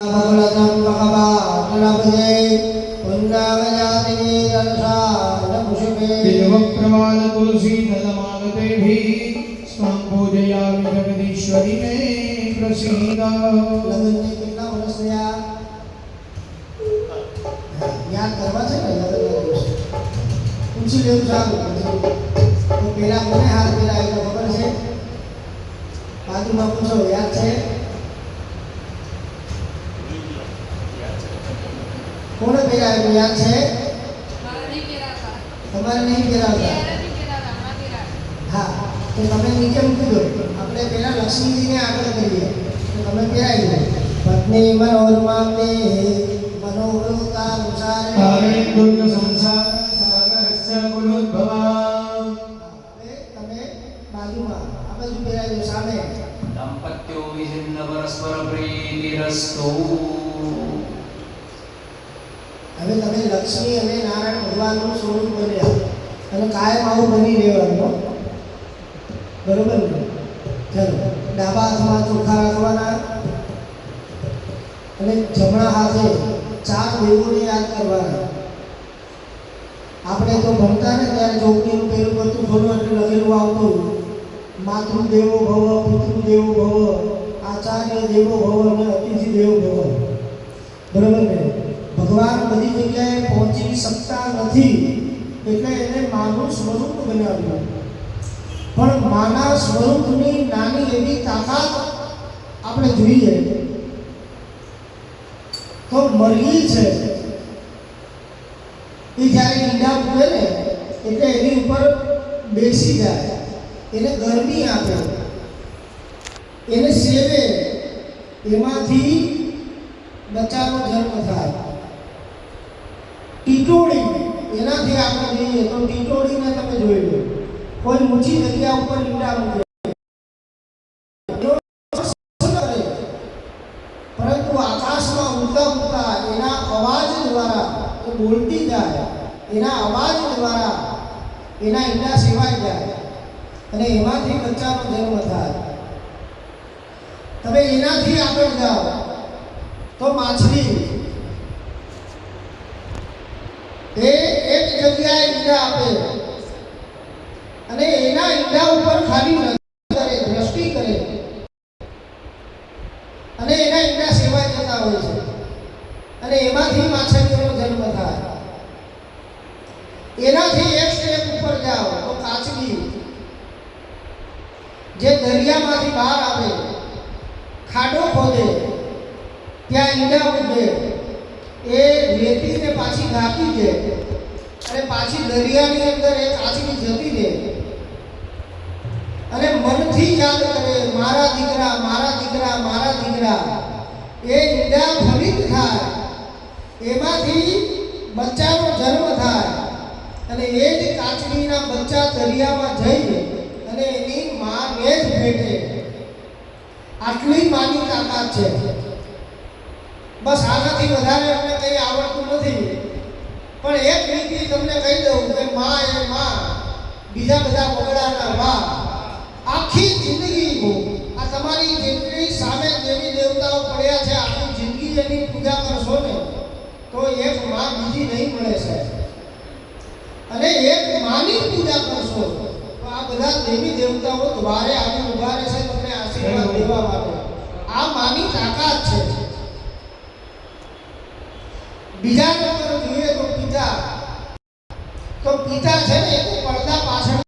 भगवतं भगवानरभजे पुण्डावजातिनी दर्शानपुष्पे बिल्वप्रवाल तुलसी दलमालदेवी स्वं पूजयामि जगदीश्वरी मे प्रसीद। લગ્નને કેટલા વર્ષ થયા યાદ કરવા છે ને લગ્નના દિવસે પૂછી લેવું સારું તો પેલા કોને હાથ પેલા એ ખબર છે બાજુમાં પૂછો યાદ છે કોને પેલા એ યાદ છે તમારે નહીં પેલા હા તો તમે નીચે મૂકી દો આપણે પેલા લક્ષ્મીજીને આગળ કરીએ તો તમે પેરાઈ દો પત્ની મનોરમા મે મનોવૃતા મુસારે કારણે દુર્ગ સંસાર સાગરસ્ય કુલોદ્ભવા તમે બાજુમાં આ બાજુ પેરાઈ દો સામે દાંપત્યો વિજિન્ન પરસ્પર પ્રીતિરસ્તુ। હવે તમે લક્ષ્મી અને નારાયણ ભગવાનનું સ્વરૂપ બન્યા અને કાયમ આવું બની રહેવાનું બરોબર ને ચાલો ડાબા હાથમાં ચોખા રાખવાના અને જમણા હાથે ચાર દેવોને યાદ કરવાના આપણે તો ભણતા ને ત્યારે ચોકડીનું પેલું બધું ઘણું એટલે લખેલું આવતું માતૃદેવો ભવ પિતૃદેવો ભવ આચાર્ય દેવો ભવ અને અતિથિ દેવો ભવ બરોબર ને ભગવાન બધી જગ્યાએ પહોંચી શકતા નથી એટલે એને માનું સ્વરૂપ બનાવ્યું પણ માના સ્વરૂપની નાની એવી તાકાત આપણે જોઈએ તો મરઘી છે એ જ્યારે ઈંડા મૂકે ને એટલે એની ઉપર બેસી જાય એને ગરમી આપે એને સેવે એમાંથી બચ્ચાનો જન્મ થાય ટીટોળી એનાથી આપણે જોઈએ તો ટીટોળીને તમે જોઈ લો કોઈ ઊંચી જગ્યા ઉપર ઈંડા મૂકે પરંતુ આકાશમાં ઉડતા ઉડતા એના અવાજ દ્વારા એ બોલતી જાય એના અવાજ દ્વારા એના ઈંડા સેવાઈ જાય અને એમાંથી બચ્ચાનો જન્મ થાય તમે એનાથી આગળ જાઓ તો માછલી એ એક જગ્યાએ ઈંડા આપે અને એના ઈંડા ઉપર ખાલી નજર કરે દ્રષ્ટિ કરે અને એના ઈંડા સેવાઈ જતા હોય છે અને એમાંથી માછલીઓનો જન્મ થાય એનાથી એક સ્ટેપ ઉપર જાઓ તો કાચબી જે દરિયામાંથી બહાર આવે ખાડો ખોદે ત્યાં ઈંડા મૂકે એ રેતીને પાછી ઢાંકી દે અને પાછી દરિયાની અંદર એ કાચબી જતી રહે અને મનથી યાદ કરે મારા દીકરા મારા દીકરા મારા દીકરા એ ઈંડા ફલિત થાય એમાંથી બચ્ચાનો જન્મ થાય અને એ જ કાચબીના બચ્ચા દરિયામાં જઈ અને એની માને જ ભેટે આટલી માની તાકાત છે બસ આનાથી વધારે અમને કંઈ આવડતું નથી પણ એક રીતે તમને કહી દઉં કે માં એ માં બીજા બધા બગડાના વાહ આખી જિંદગી આ તમારી જેટલી સામે દેવી દેવતાઓ પડ્યા છે આખી જિંદગી એની પૂજા કરશો ને તો એક માં બીજી નહીં મળે છે અને એક માની પૂજા કરશો તો આ બધા દેવી દેવતાઓ દ્વારે આવી ઉભા રહેશે તમને આશીર્વાદ દેવા માટે આ માની તાકાત છે બીજા નંબર જોઈએ તો પિતા છે ને એક પડદા પાછળ